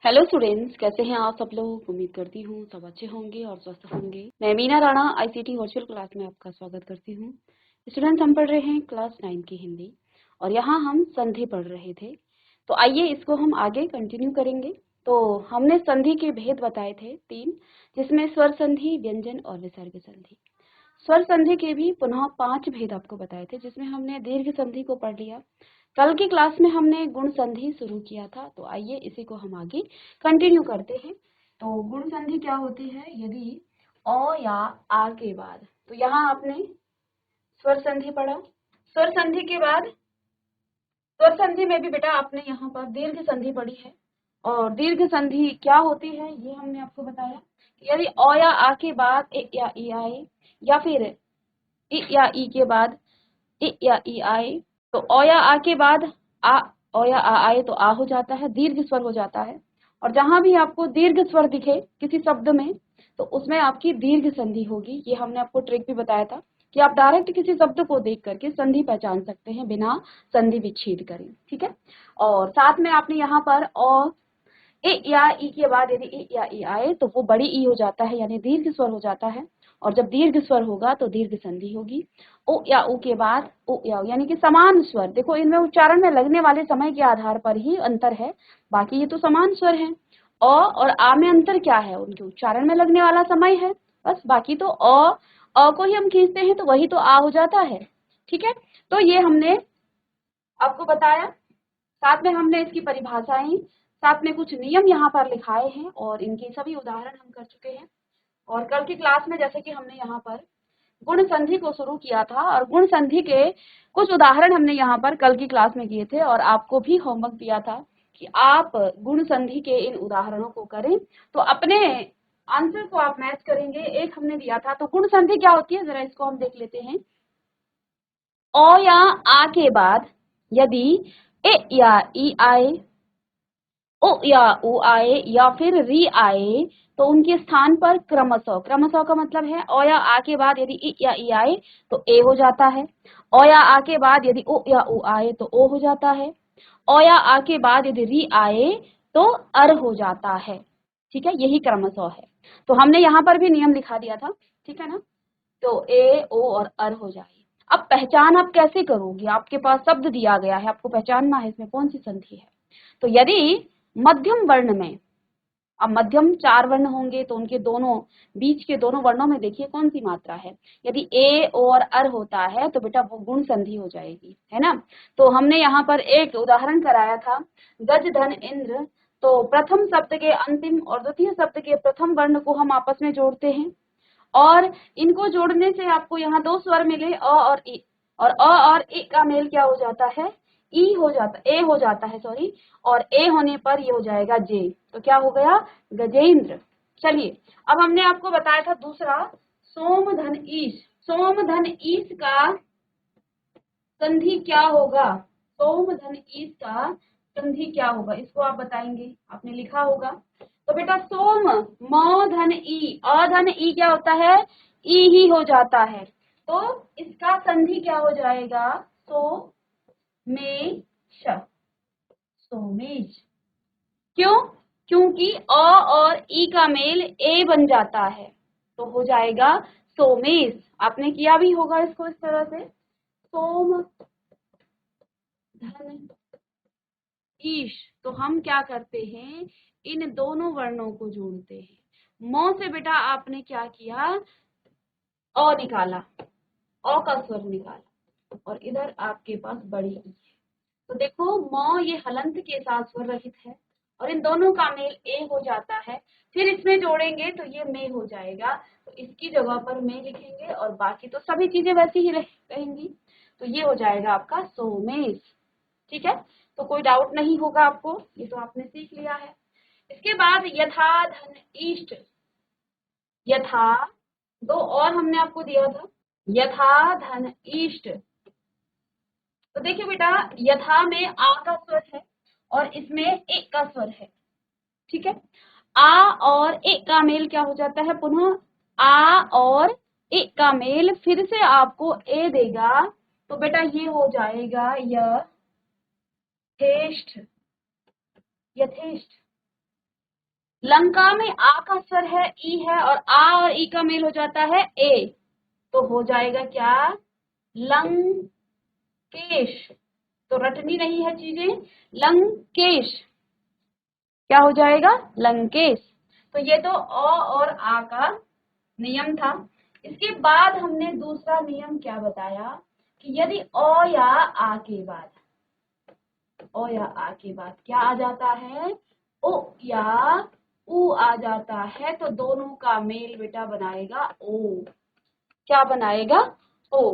Hello students, कैसे हैं आप सब लोग। उम्मीद करती हूँ सब अच्छे होंगे और स्वस्थ होंगे। मैं Meena Rana ICT virtual class में आपका स्वागत करती हूँ। स्टूडेंट्स, हम पढ़ रहे हैं क्लास 9 की हिंदी और यहाँ हम संधि पढ़ रहे थे। तो आइए इसको हम आगे कंटिन्यू करेंगे। तो हमने संधि के भेद बताए थे 3, जिसमें स्वर संधि, व्यंजन और विसर्ग संधि। स्वर संधि के भी पुनः 5 भेद आपको बताए थे, जिसमें हमने दीर्घ संधि को पढ़ लिया। कल की क्लास में हमने गुण संधि शुरू किया था, तो आइए इसी को हम आगे कंटिन्यू करते हैं। तो गुण संधि क्या होती है? यदि अ या आ के बाद, तो यहाँ आपने स्वर संधि पढ़ा। स्वर संधि के बाद स्वर संधि में भी बेटा आपने यहाँ पर दीर्घ संधि पढ़ी है। और दीर्घ संधि क्या होती है ये हमने आपको बताया कि यदि अ या आ के बाद ए या ई आए, या फिर इ या ई के बाद इ या ई आए, तो अ या आ के बाद आ, अ या आ आए तो आ हो जाता है, दीर्घ स्वर हो जाता है। और जहां भी आपको दीर्घ स्वर दिखे किसी शब्द में, तो उसमें आपकी दीर्घ संधि होगी। ये हमने आपको ट्रिक भी बताया था कि आप डायरेक्ट किसी शब्द को देख करके संधि पहचान सकते हैं बिना संधि विच्छेद करें। ठीक है। और साथ में आपने यहाँ पर ए या ई के बाद यदि ए या ई आए तो वो बड़ी ई हो जाता है, यानी दीर्घ स्वर हो जाता है। और जब दीर्घ स्वर होगा तो दीर्घ संधि होगी। ओ या ऊ के बाद ओ या ऊ, यानी कि समान स्वर। देखो, इनमें उच्चारण में लगने वाले समय के आधार पर ही अंतर है, बाकी ये तो समान स्वर हैं। अ और आ में अंतर क्या है? उनके उच्चारण में लगने वाला समय है बस। बाकी तो अ को ही हम खींचते हैं तो वही तो आ हो जाता है। ठीक है। तो ये हमने आपको बताया। साथ में हमने इसकी परिभाषाएं, साथ में कुछ नियम यहाँ पर लिखाए हैं और इनके सभी उदाहरण हम कर चुके हैं। और कल की क्लास में जैसे कि हमने यहाँ पर गुण संधि को शुरू किया था और गुण संधि के कुछ उदाहरण हमने यहाँ पर कल की क्लास में किए थे, और आपको भी होमवर्क दिया था कि आप गुण संधि के इन उदाहरणों को करें तो अपने आंसर को आप मैच करेंगे। एक हमने दिया था, तो गुण संधि क्या होती है जरा इसको हम देख लेते हैं। अ या आ के बाद यदि ए या ई आए, ओ या ऊ आए, या फिर री आए, तो उनके स्थान पर क्रमशः, क्रमशः का मतलब है अ या आ के बाद यदि इ या ई आए तो ए हो जाता है। अ या आ के बाद यदि ओ या ऊ आए तो ओ हो जाता है। अ या आ के बाद यदि री आए तो अर हो जाता है। ठीक है, यही क्रमशः है। तो हमने यहाँ पर भी नियम लिखा दिया था, ठीक है ना। तो ए, ओ और अर हो जाए। अब पहचान आप कैसे करोगे? आपके पास शब्द दिया गया है, आपको पहचानना है इसमें कौन सी संधि है। तो यदि मध्यम वर्ण में, अब मध्यम 4 वर्ण होंगे तो उनके दोनों बीच के दोनों वर्णों में देखिए कौन सी मात्रा है। यदि ए और अर होता है तो बेटा वो गुण संधि हो जाएगी, है ना। तो हमने यहाँ पर एक उदाहरण कराया था, गज धन इंद्र। तो प्रथम शब्द के अंतिम और द्वितीय शब्द के प्रथम वर्ण को हम आपस में जोड़ते हैं, और इनको जोड़ने से आपको यहाँ 2 स्वर मिले अ और ई, और अ और ई का मेल क्या हो जाता है? ई हो जाता, ए हो जाता है, सॉरी। और ए होने पर ये हो जाएगा जे, तो क्या हो गया? गजेंद्र। चलिए, अब हमने आपको बताया था दूसरा, सोम धन ईश। सोम धन ईश का संधि क्या होगा? सोम धन ईश का संधि क्या होगा, इसको आप बताएंगे, आपने लिखा होगा। तो बेटा सोम, म धन ई, अ धन ई क्या होता है? ई ही हो जाता है। तो इसका संधि क्या हो जाएगा? सोमेश, सोमेश। क्यों? क्योंकि अ और ई का मेल ए बन जाता है, तो हो जाएगा सोमेश। आपने किया भी होगा इसको इस तरह से, सोम धन ईश। तो हम क्या करते हैं, इन दोनों वर्णों को जोड़ते हैं। म से बेटा आपने क्या किया? अ निकाला, अ का स्वर निकाला, और इधर आपके पास बड़ी ई है। तो देखो, म ये हलंत के साथ स्वर रहित है और इन दोनों का मेल ए हो जाता है। फिर इसमें जोड़ेंगे तो ये मे हो जाएगा, तो इसकी जगह पर मे लिखेंगे और बाकी तो सभी चीजें वैसी ही रहेंगी। तो ये हो जाएगा आपका सोमेश। ठीक है, तो कोई डाउट नहीं होगा आपको, ये तो आपने सीख लिया है। इसके बाद यथा धन इष्ट। यथा, 2 और हमने आपको दिया था, यथा धन इष्ट। तो देखिए बेटा, यथा में आ का स्वर है और इसमें ए का स्वर है। ठीक है, आ और ए का मेल क्या हो जाता है? पुनः आ और ए का मेल फिर से आपको ए देगा, तो बेटा ये हो जाएगा यथेष्ट, यथेष्ट। लंका में आ का स्वर है, ई है, और आ और ई का मेल हो जाता है ए, तो हो जाएगा क्या? लंकेश। तो रटनी नहीं है चीजें, लंकेश। क्या हो जाएगा? लंकेश। तो ये तो अ और आ का नियम था। इसके बाद हमने दूसरा नियम क्या बताया कि यदि अ या आ के बाद, ओ या आ के बाद क्या आ जाता है? ओ या ऊ आ जाता है, तो दोनों का मेल बेटा बनाएगा ओ। क्या बनाएगा? ओ।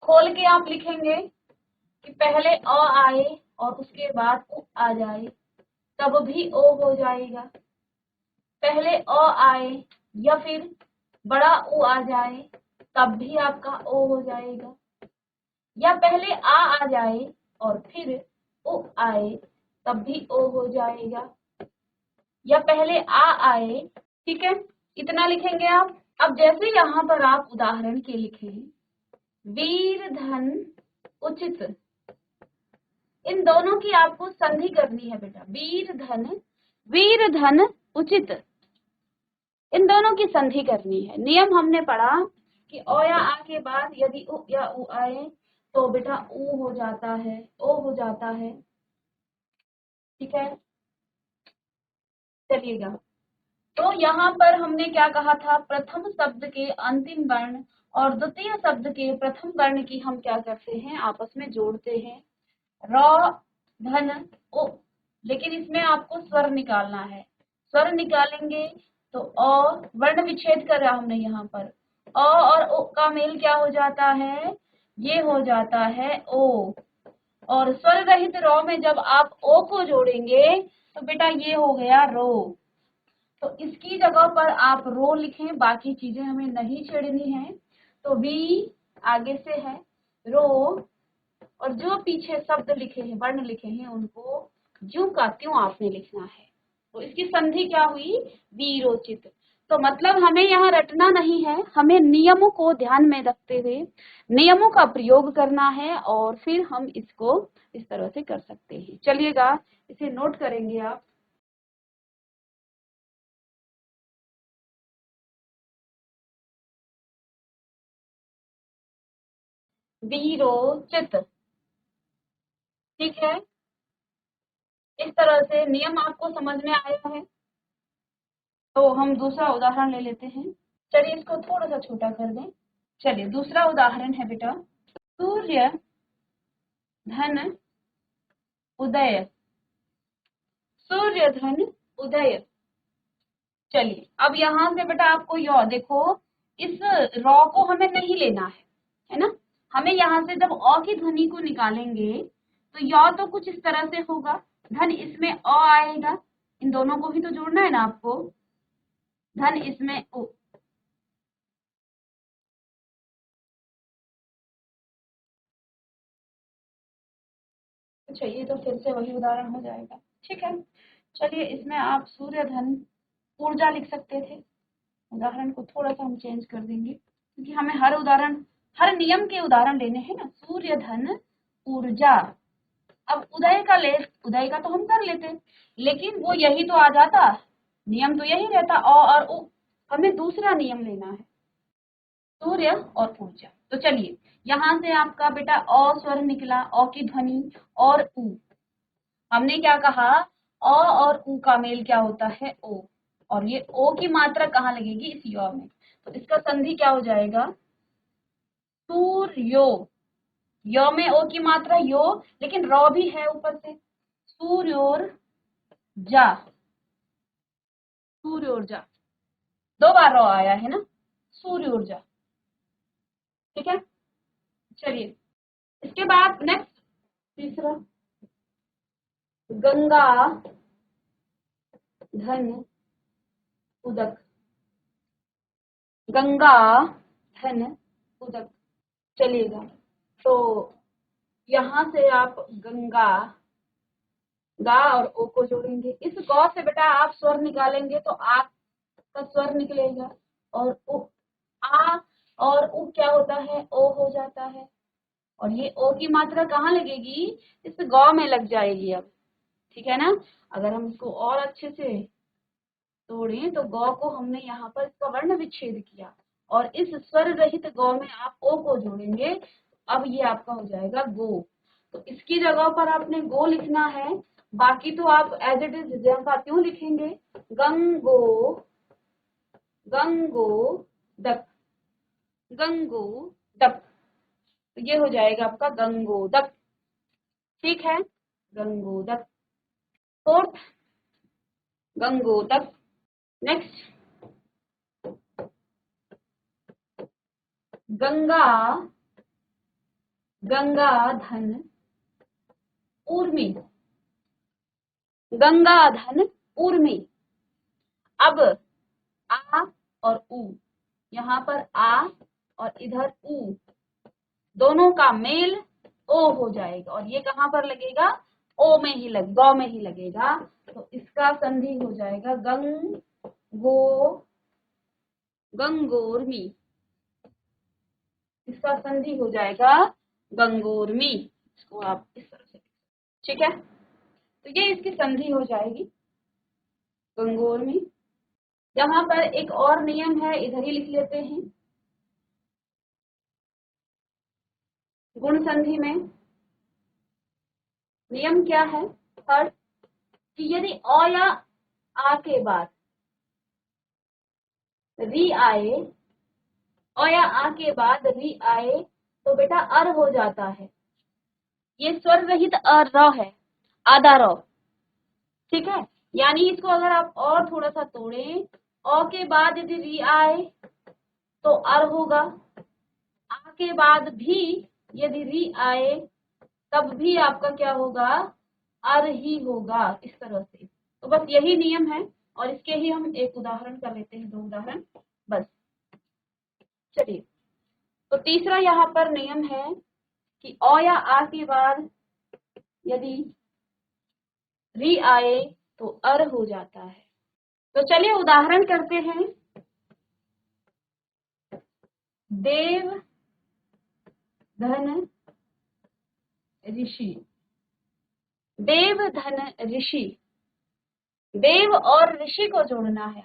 खोल के आप लिखेंगे कि पहले अ आए और उसके बाद उ आ जाए, तब भी ओ हो जाएगा। पहले अ आए या फिर बड़ा ऊ आ जाए, तब भी आपका ओ हो जाएगा। या पहले आ जाए और फिर उ आए, तब भी ओ हो जाएगा। या पहले आ आए, ठीक है, इतना लिखेंगे आप। अब जैसे यहाँ पर आप उदाहरण के लिखे, वीर धन उचित, इन दोनों की आपको संधि करनी है बेटा। वीर धन उचित, इन दोनों की संधि करनी है। नियम हमने पढ़ा कि ओ या आ के बाद यदि उ या उ आए तो बेटा ऊ हो जाता है, ओ हो जाता है, ठीक है। चलिएगा, तो यहाँ पर हमने क्या कहा था? प्रथम शब्द के अंतिम वर्ण और द्वितीय शब्द के प्रथम वर्ण की हम क्या करते हैं? आपस में जोड़ते हैं। र धन ओ, लेकिन इसमें आपको स्वर निकालना है। स्वर निकालेंगे तो अ, वर्ण विच्छेद कर रहा हमने यहाँ पर। अ और ओ का मेल क्या हो जाता है? ये हो जाता है ओ। और स्वर रहित रो में जब आप ओ को जोड़ेंगे तो बेटा ये हो गया रो। तो इसकी जगह पर आप रो लिखें, बाकी चीजें हमें नहीं छेड़नी है। तो वी आगे से है रो, और जो पीछे शब्द लिखे हैं, वर्ण लिखे हैं, उनको ज्यों का त्यों आपने लिखना है। तो इसकी संधि क्या हुई? वीरोचित। तो मतलब हमें यहाँ रटना नहीं है, हमें नियमों को ध्यान में रखते हुए नियमों का प्रयोग करना है, और फिर हम इसको इस तरह से कर सकते हैं। चलिएगा, इसे नोट करेंगे आप। वीरोचित, ठीक है। इस तरह से नियम आपको समझ में आया है। तो हम दूसरा उदाहरण ले लेते हैं। चलिए इसको थोड़ा सा छोटा कर दें। चलिए दूसरा उदाहरण है बेटा, सूर्य धन उदय। सूर्य धन उदय। चलिए अब यहाँ से बेटा आपको यो देखो, इस रॉ को हमें नहीं लेना है ना। हमें यहाँ से जब अ की ध्वनि को निकालेंगे तो यो तो कुछ इस तरह से होगा, धन इसमें अ आएगा, इन दोनों को भी तो जोड़ना है ना आपको। धन इसमें ओ, अच्छा ये तो फिर से वही उदाहरण हो जाएगा, ठीक है। चलिए इसमें आप सूर्य धन ऊर्जा लिख सकते थे। उदाहरण को थोड़ा सा हम चेंज कर देंगे, क्योंकि हमें हर उदाहरण, हर नियम के उदाहरण लेने हैं ना। सूर्य धन ऊर्जा। अब उदय का ले, उदय का तो हम कर लेते, लेकिन वो यही तो आ जाता, नियम तो यही रहता अ और उ। हमें दूसरा नियम लेना है, सूर्य और ऊर्जा। तो चलिए यहाँ से आपका बेटा अ स्वर निकला, अ की ध्वनि और उ। हमने क्या कहा? अ और उ का मेल क्या होता है? ओ। और ये ओ की मात्रा कहाँ लगेगी? इस यो में। तो इसका संधि क्या हो जाएगा? सूर्यो। यो में ओ की मात्रा यो, लेकिन रॉ भी है ऊपर से। सूर्योर जा, सूर्योर्जा। दो बार रॉ आया है ना, सूर्योर्जा, ठीक है। चलिए इसके बाद नेक्स्ट, तीसरा, गंगा धन उदक। गंगा धन उदक। चलिएगा, तो यहाँ से आप गंगा, गा और ओ को जोड़ेंगे। इस गौ से बेटा आप स्वर निकालेंगे तो आ का स्वर निकलेगा, और उ, आ और उ क्या होता है? ओ हो जाता है। और ये ओ की मात्रा कहाँ लगेगी? इस गौ में लग जाएगी अब, ठीक है ना। अगर हम इसको और अच्छे से तोड़ें तो गौ को हमने यहाँ पर इसका वर्ण विच्छेद किया और इस स्वर रहित गौ में आप ओ को जोड़ेंगे, अब ये आपका हो जाएगा गो। तो इसकी जगह पर आपने गो लिखना है, बाकी तो आप एज इट इज जैसा क्यों लिखेंगे, गंगो गंगो दक, गंगो दक, तो ये हो जाएगा आपका गंगोदक। ठीक है, गंगोदक, फोर्थ गंगोदक। नेक्स्ट गंगा गंगाधन ऊर्मी, गंगाधन ऊर्मी। अब आ और ऊ, यहाँ पर आ और इधर ऊ, दोनों का मेल ओ हो जाएगा और ये कहाँ पर लगेगा, ओ में ही गौ में ही लगेगा। तो इसका संधि हो जाएगा गंगोर्मी, इसका संधि हो जाएगा गंगोर्मी। इसको आप इस तरह से, ठीक है, तो ये इसकी संधि हो जाएगी गंगोर्मी। यहाँ पर एक और नियम है, इधर ही लिख लेते हैं। गुण संधि में नियम क्या है, थर्ड, कि यदि अ या आ के बाद री आए, अ या आ के बाद री आए तो बेटा अर हो जाता है। ये स्वर रहित र है, आधा र, ठीक है। यानी इसको अगर आप और थोड़ा सा तोड़ें, अ के बाद यदि री आए तो अर होगा, आ के बाद भी यदि री आए तब भी आपका क्या होगा, अर ही होगा, इस तरह से। तो बस यही नियम है और इसके ही हम एक उदाहरण कर लेते हैं, 2 उदाहरण बस। चलिए, तो तीसरा यहाँ पर नियम है कि अ या आ के बाद यदि री आए तो अर हो जाता है। तो चलिए उदाहरण करते हैं। देव धन ऋषि, देव धन ऋषि, देव और ऋषि को जोड़ना है।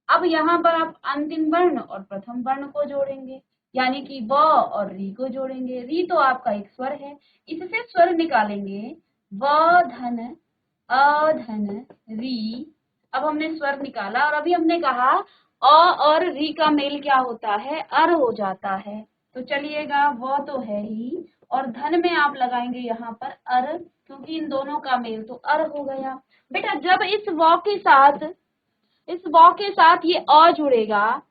अब यहाँ पर आप अंतिम वर्ण और प्रथम वर्ण को जोड़ेंगे, यानी कि व और री को जोड़ेंगे। री तो आपका एक स्वर है, इससे स्वर निकालेंगे, व धन अ धन री। अब हमने स्वर निकाला और अभी हमने कहा अ और री का मेल क्या होता है, अर हो जाता है। तो चलिएगा, व तो है ही और धन में आप लगाएंगे यहाँ पर अर, क्योंकि इन दोनों का मेल तो अर हो गया। बेटा जब इस व के साथ, इस व के साथ ये अ जुड़ेगा,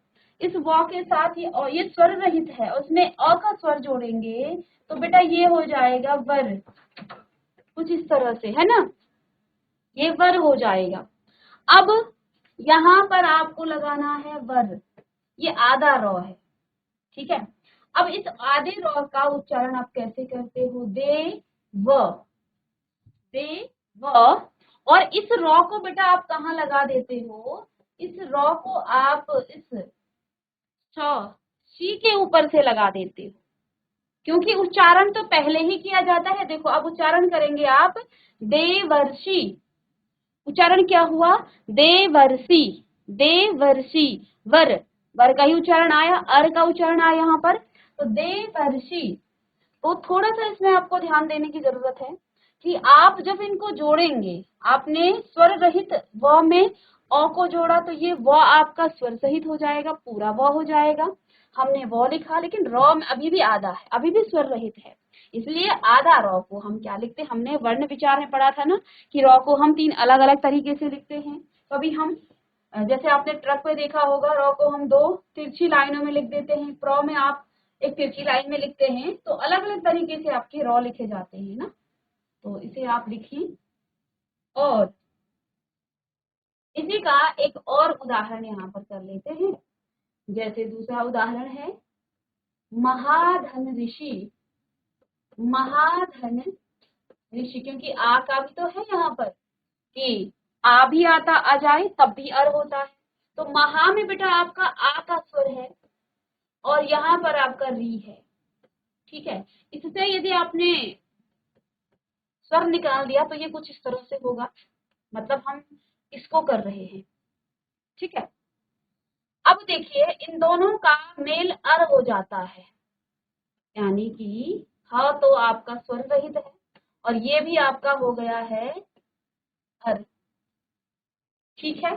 इस व के साथ ये स्वर रहित है, उसमें अ का स्वर जोड़ेंगे तो बेटा ये हो जाएगा वर, कुछ इस तरह से, है ना, ये वर हो जाएगा। अब यहाँ पर आपको लगाना है वर, ये आधा रॉ है, ठीक है। अब इस आधे रॉ का उच्चारण आप कैसे करते हो, दे व, और इस रॉ को बेटा आप कहाँ लगा देते हो, इस रॉ को आप इस शी के ऊपर से लगा देते हो, क्योंकि उच्चारण तो पहले ही किया जाता है। देखो अब उच्चारण करेंगे आप देवर्षि, उच्चारण क्या हुआ, देवर्षि, देवर्षि, वर, वर का ही उच्चारण आया, अर का उच्चारण आया यहाँ पर, तो देवर्षि। तो थोड़ा सा इसमें आपको ध्यान देने की जरूरत है कि आप जब इनको जोड़ेंगे, आपने स्वर रहित व में अ को जोड़ा तो ये व आपका स्वर सहित हो जाएगा, पूरा व हो जाएगा। हमने व लिखा लेकिन र में अभी भी आधा है, अभी भी स्वर रहित है, इसलिए आधा र को हम क्या लिखते हैं, हमने वर्ण विचार में पढ़ा था ना कि र को हम 3 अलग अलग तरीके से लिखते हैं। कभी हम, जैसे आपने ट्रक पे देखा होगा, र को हम 2 तिरछी लाइनों में लिख देते हैं, प्र में आप एक तिरछी लाइन में लिखते हैं, तो अलग अलग तरीके से आपके रॉ लिखे जाते हैं ना। तो इसे आप लिखिए। और इसी का एक और उदाहरण यहाँ पर कर लेते हैं। जैसे दूसरा उदाहरण है महाधन ऋषि, महाधन ऋषि, क्योंकि आ का भी तो है यहाँ पर कि आ भी आता आ जाए तब भी अर होता है। तो महा में बेटा आपका आ का स्वर है और यहाँ पर आपका री है, ठीक है। इससे यदि आपने स्वर निकाल दिया तो ये कुछ इस तरह से होगा, मतलब हम इसको कर रहे हैं। ठीक है, अब देखिए इन दोनों का मेल अर हो जाता है, यानी कि ह तो आपका स्वर रहित है और ये भी आपका हो गया है अर। ठीक है,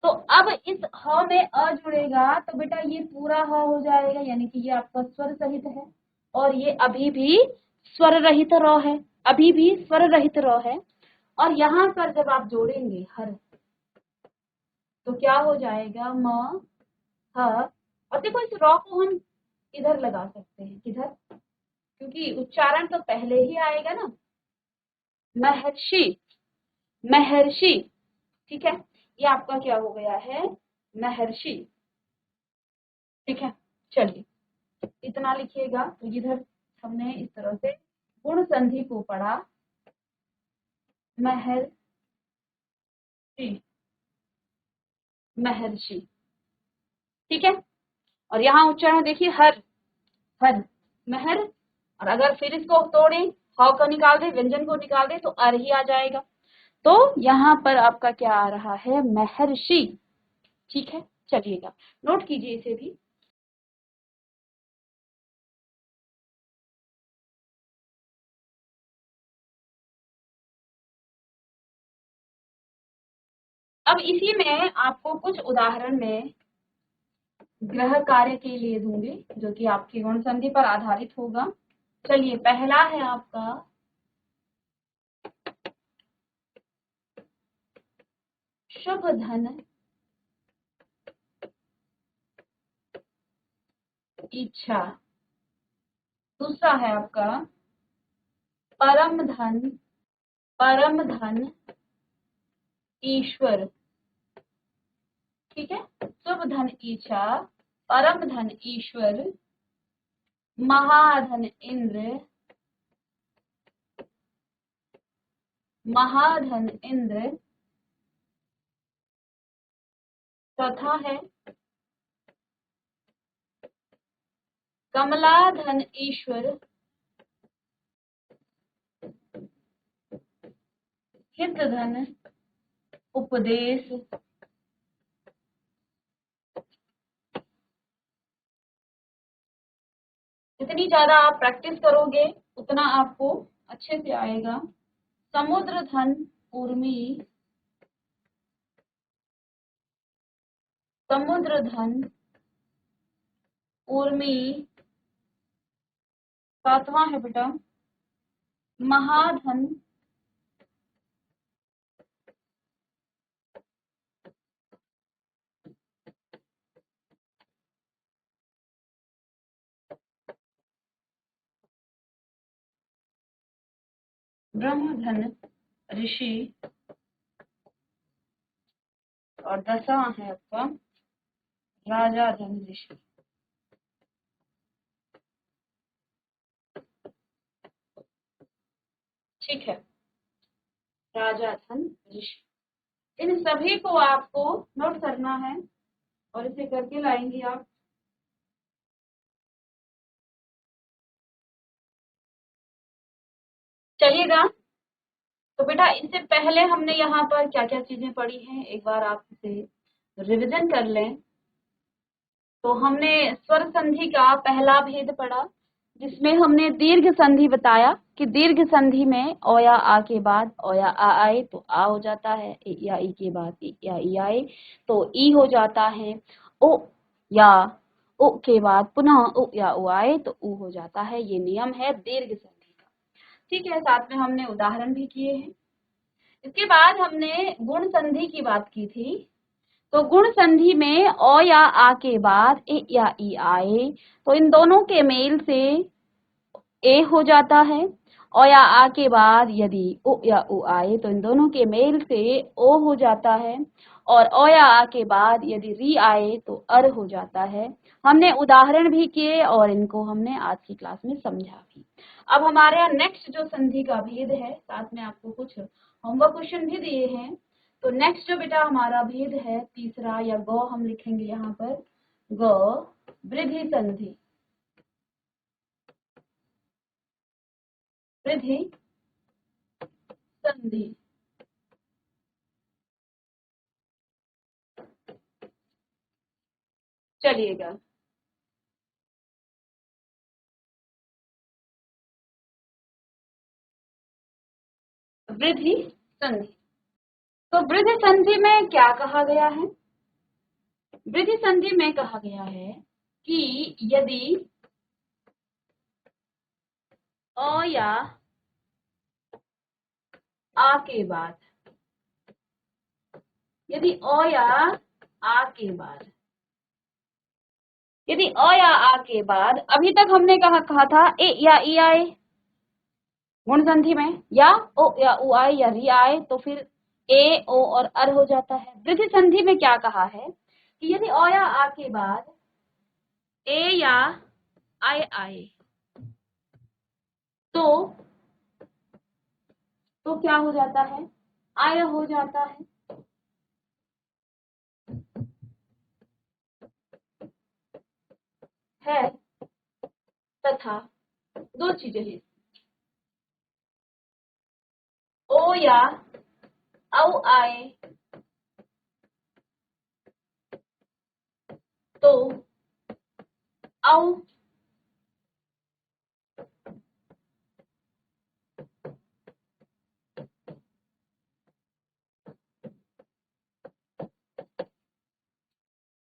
तो अब इस ह में अ जुड़ेगा तो बेटा ये पूरा ह हो जाएगा, यानी कि ये आपका स्वर सहित है और ये अभी भी स्वर रहित र है, अभी भी स्वर रहित र है। और यहाँ पर जब आप जोड़ेंगे हर तो क्या हो जाएगा म ह। और देखो इस रॉ को हम इधर लगा सकते हैं, किधर, क्योंकि उच्चारण तो पहले ही आएगा ना, महर्षि, महर्षि। ठीक है, ये आपका क्या हो गया है, महर्षि। ठीक है, चलिए इतना लिखिएगा। तो इधर हमने इस तरह से गुण संधि को पढ़ा, महर्षि, महर्षि। ठीक है, और यहाँ उच्चारण देखिए हर, हर, महर। और अगर फिर इसको तोड़ें, ह को निकाल दे, व्यंजन को निकाल दे तो अर ही आ जाएगा। तो यहाँ पर आपका क्या आ रहा है, महर्षि। ठीक है, चलिएगा नोट कीजिए इसे भी। अब इसी में आपको कुछ उदाहरण में गृह कार्य के लिए दूंगी जो कि आपकी गुण संधि पर आधारित होगा। चलिए पहला है आपका शुभ धन इच्छा, दूसरा है आपका परम धन, परम धन ईश्वर। ठीक है, शुभ धन इच्छा, परम धन ईश्वर, महाधन इंद्र, महाधन इंद्र। चौथा है कमलाधन ईश्वर, हित धन उपदेश। जितनी ज्यादा आप प्रैक्टिस करोगे उतना आपको अच्छे से आएगा। समुद्र धन उर्मी, समुद्र धन उर्मी। सातवां है बेटा महाधन ब्रह्मधन ऋषि। और 10वां है आपका राजा धन ऋषि। ठीक है, राजा धन ऋषि। इन सभी को आपको नोट करना है और इसे करके लाएंगे आप। चलिएगा, तो बेटा इससे पहले हमने यहाँ पर क्या क्या चीजें पढ़ी हैं एक बार आप इसे रिवीजन कर लें। तो हमने स्वर संधि का पहला भेद पढ़ा जिसमें हमने दीर्घ संधि बताया कि दीर्घ संधि में ओ या आ के बाद ओ या आ आए तो आ हो जाता है, ए या ई के बाद ए या ई आए तो ई हो जाता है, ओ या ओ के बाद पुनः ओ या ओ आए तो ऊ हो जाता है। ये नियम है दीर्घ संधि का। ठीक है, साथ में हमने उदाहरण भी किए हैं। इसके बाद हमने गुण संधि की बात की थी। तो गुण संधि में ओ या आ के बाद ए या ई आए तो इन दोनों के मेल से ए हो जाता है। ओ या आ के बाद यदि ओ या उ आए तो इन दोनों के मेल से ओ हो जाता है। और ओ या आ के बाद यदि री आए तो अर हो जाता है। हमने उदाहरण भी किए और इनको हमने आज की क्लास में समझा भी। अब हमारे यहाँ नेक्स्ट जो संधि का भेद है, साथ में आपको कुछ होमवर्क क्वेश्चन भी दिए हैं। तो नेक्स्ट जो बेटा हमारा भेद है तीसरा या गौ हम लिखेंगे यहाँ पर ग वृद्धि संधि, वृद्धि वृद्धि। चलिएगा, वृद्धि संधि। तो वृद्धि संधि में क्या कहा गया है? वृद्धि संधि में कहा गया है कि यदि अ या आ के बाद, यदि अ या आ के बाद, यदि अ या आ के बाद, अभी तक हमने कहा था ए या ई आए गुण संधि में, या ओ या उ आए या री आए तो फिर ए ओ और अर हो जाता है। वृद्धि संधि में क्या कहा है कि यदि अ या आ के बाद ए या आए आए तो क्या हो जाता है? आय हो जाता है तथा दो चीजें हैं, ओ या औ आए तो औ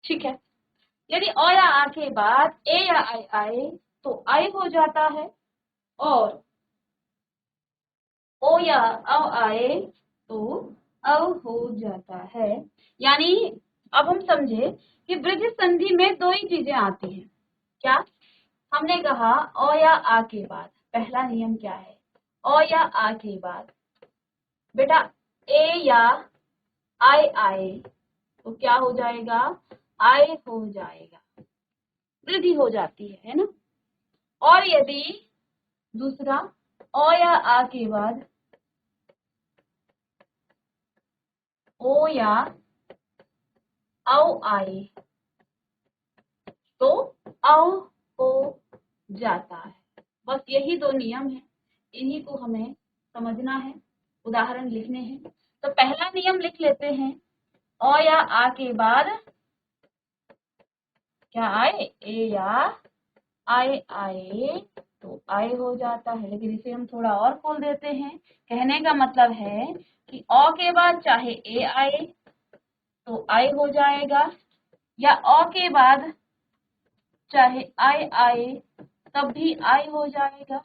ठीक है। यदि अ या आ के बाद ए या आए आए तो आय हो जाता है, और ओ या औ आए तो औ हो जाता है। यानी अब हम समझे कि वृद्धि संधि में दो ही चीजें आती हैं। क्या? हमने कहा अ या आ के बाद पहला नियम क्या है? अ या आ के बाद बेटा ए या आए आए तो क्या हो जाएगा? आय हो जाएगा, वृद्धि हो जाती है ना। और यदि दूसरा अ या आ के बाद ओ या औ आए तो औ हो जाता है। बस यही दो नियम है, इन्हीं को हमें समझना है, उदाहरण लिखने हैं। तो पहला नियम लिख लेते हैं, अ या आ के बाद क्या आए? ए या आए आए तो आए हो जाता है। लेकिन इसे हम थोड़ा और खोल देते हैं, कहने का मतलब है कि अ के बाद चाहे ए आए तो आए हो जाएगा, या अ के बाद चाहे आए आए तब भी आए हो जाएगा,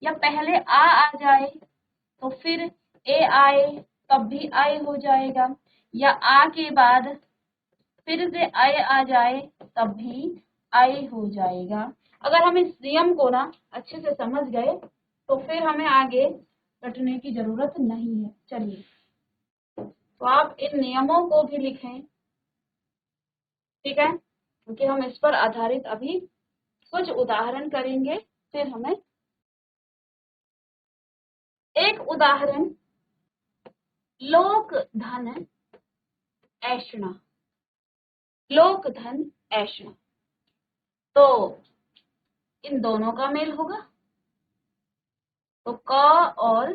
या पहले आ जाए तो फिर ए आए तब भी आए हो जाएगा, या आ के बाद फिर से आए आ जाए तब भी आए हो जाएगा। अगर हम इस नियम को ना अच्छे से समझ गए तो फिर हमें आगे रटने की जरूरत नहीं है। चलिए, तो आप इन नियमों को भी लिखें, ठीक है, क्योंकि हम इस पर आधारित अभी कुछ उदाहरण करेंगे। फिर हमें एक उदाहरण, लोक धन ऐषणा, लोक धन ऐषणा, तो इन दोनों का मेल होगा तो क और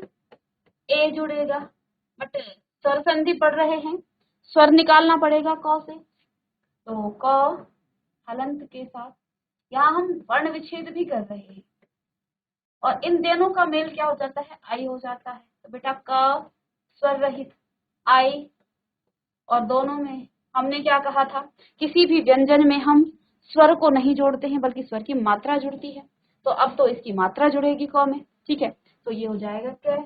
ए जुड़ेगा, बट स्वर संधि पढ़ रहे हैं, स्वर निकालना पड़ेगा क से, तो क हलंत के साथ। यहाँ हम वर्ण विच्छेद भी कर रहे हैं और इन दोनों का मेल क्या हो जाता है? आई हो जाता है। तो बेटा क स्वर रहित आई, और दोनों में हमने क्या कहा था? किसी भी व्यंजन में हम स्वर को नहीं जोड़ते हैं बल्कि स्वर की मात्रा जुड़ती है। तो अब तो इसकी मात्रा जुड़ेगी क में, ठीक है। तो ये हो जाएगा क्या?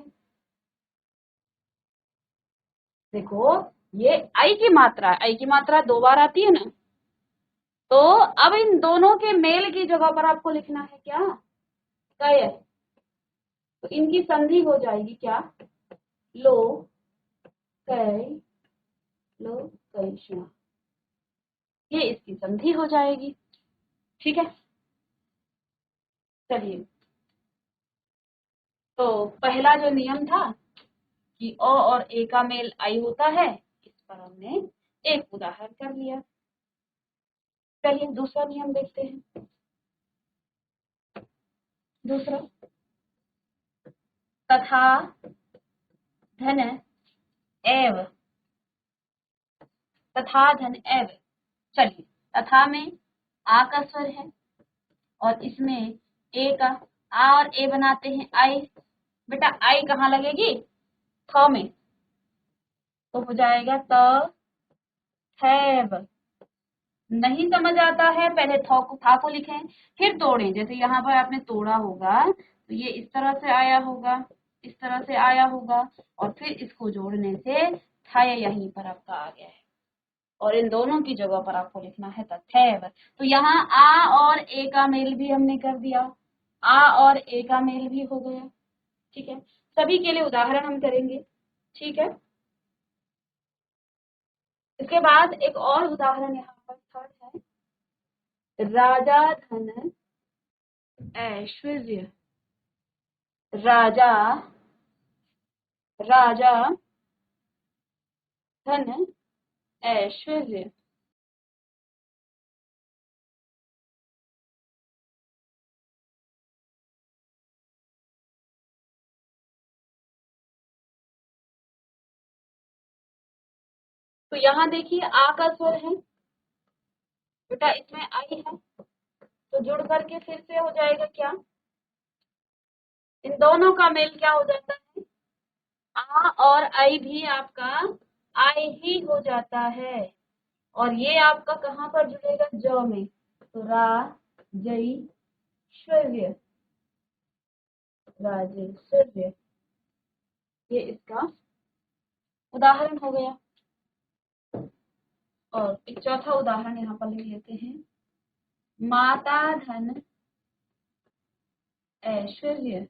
देखो, ये आई की मात्रा दो बार आती है ना, तो अब इन दोनों के मेल की जगह पर आपको लिखना है क्या? कय। तो इनकी संधि हो जाएगी क्या? लो कय, लो कैषणा, ये इसकी संधि हो जाएगी, ठीक है। चलिए, तो पहला जो नियम था कि अ और ए का मेल आई होता है, इस पर हमने एक उदाहरण कर लिया। चलिए दूसरा नियम देखते हैं। दूसरा, तथा धन एव, तथा धन एव। चलिए, तथा में आ का स्वर है और इसमें ए का, आ और ए बनाते हैं आई। बेटा आई कहाँ लगेगी? थ में, तो हो जाएगा त थैव। नहीं समझ आता है, पहले था को लिखें फिर तोड़ें। जैसे यहाँ पर आपने तोड़ा होगा तो ये इस तरह से आया होगा, इस तरह से आया होगा, और फिर इसको जोड़ने से था यहीं पर आपका आ गया है, और इन दोनों की जगह पर आपको लिखना है तथैव। तो यहाँ आ और ए का मेल भी हमने कर दिया, आ और ए का मेल भी हो गया। ठीक है, सभी के लिए उदाहरण हम करेंगे। ठीक है, इसके बाद एक और उदाहरण यहाँ पर थर्ड है, राजा धन ऐश्वर्य। राजा, राजा धन ऐश्वर्य। तो यहाँ देखिए आ का स्वर है बेटा, इसमें आई है, तो जुड़ करके फिर से हो जाएगा क्या? इन दोनों का मेल क्या हो जाता है? आ और आई भी आपका आई ही हो जाता है, और ये आपका कहाँ पर जुड़ेगा? ज में। तो जई शौर्य, राजेश्वर्य, ये इसका उदाहरण हो गया। और एक चौथा उदाहरण यहाँ पर लिख लेते हैं, माता धन ऐश्वर्य।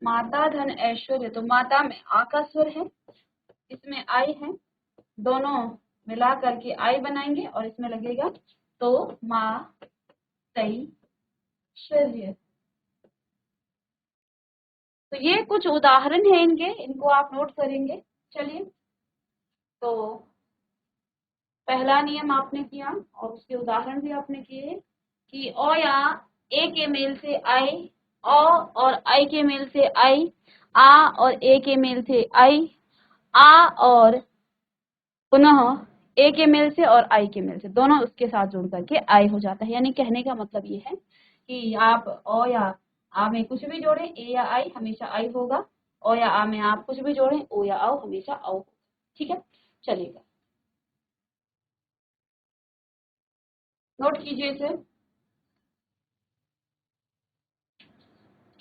माता धन ऐश्वर्य, तो माता में आ का स्वर है, इसमें आई है, दोनों मिला करके आई बनाएंगे और इसमें लगेगा तो माँ तई शौर्य। तो ये कुछ उदाहरण है इनके, इनको आप नोट करेंगे। चलिए, तो पहला नियम आपने किया और उसके उदाहरण भी आपने किए कि ओ या ए के मेल से आई, ओ और आई के मेल से आई, आ और ए के मेल से आई, आ और पुनः ए के मेल से और आई के मेल से, दोनों उसके साथ जुड़ करके आई हो जाता है। यानी कहने का मतलब ये है कि आप ओ या आ में कुछ भी जोड़ें, ए या आई हमेशा आई होगा, ओ या आ में आप कुछ भी जोड़ें, ओ या आओ हमेशा आओ होगा। ठीक है, चलिएगा, नोट कीजिए इसे।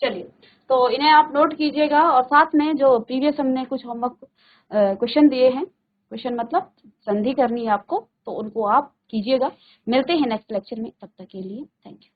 चलिए, तो इन्हें आप नोट कीजिएगा और साथ में जो प्रीवियस हमने कुछ होमवर्क क्वेश्चन दिए हैं, क्वेश्चन मतलब संधि करनी है आपको, तो उनको आप कीजिएगा। मिलते हैं नेक्स्ट लेक्चर में, तब तक के लिए थैंक यू।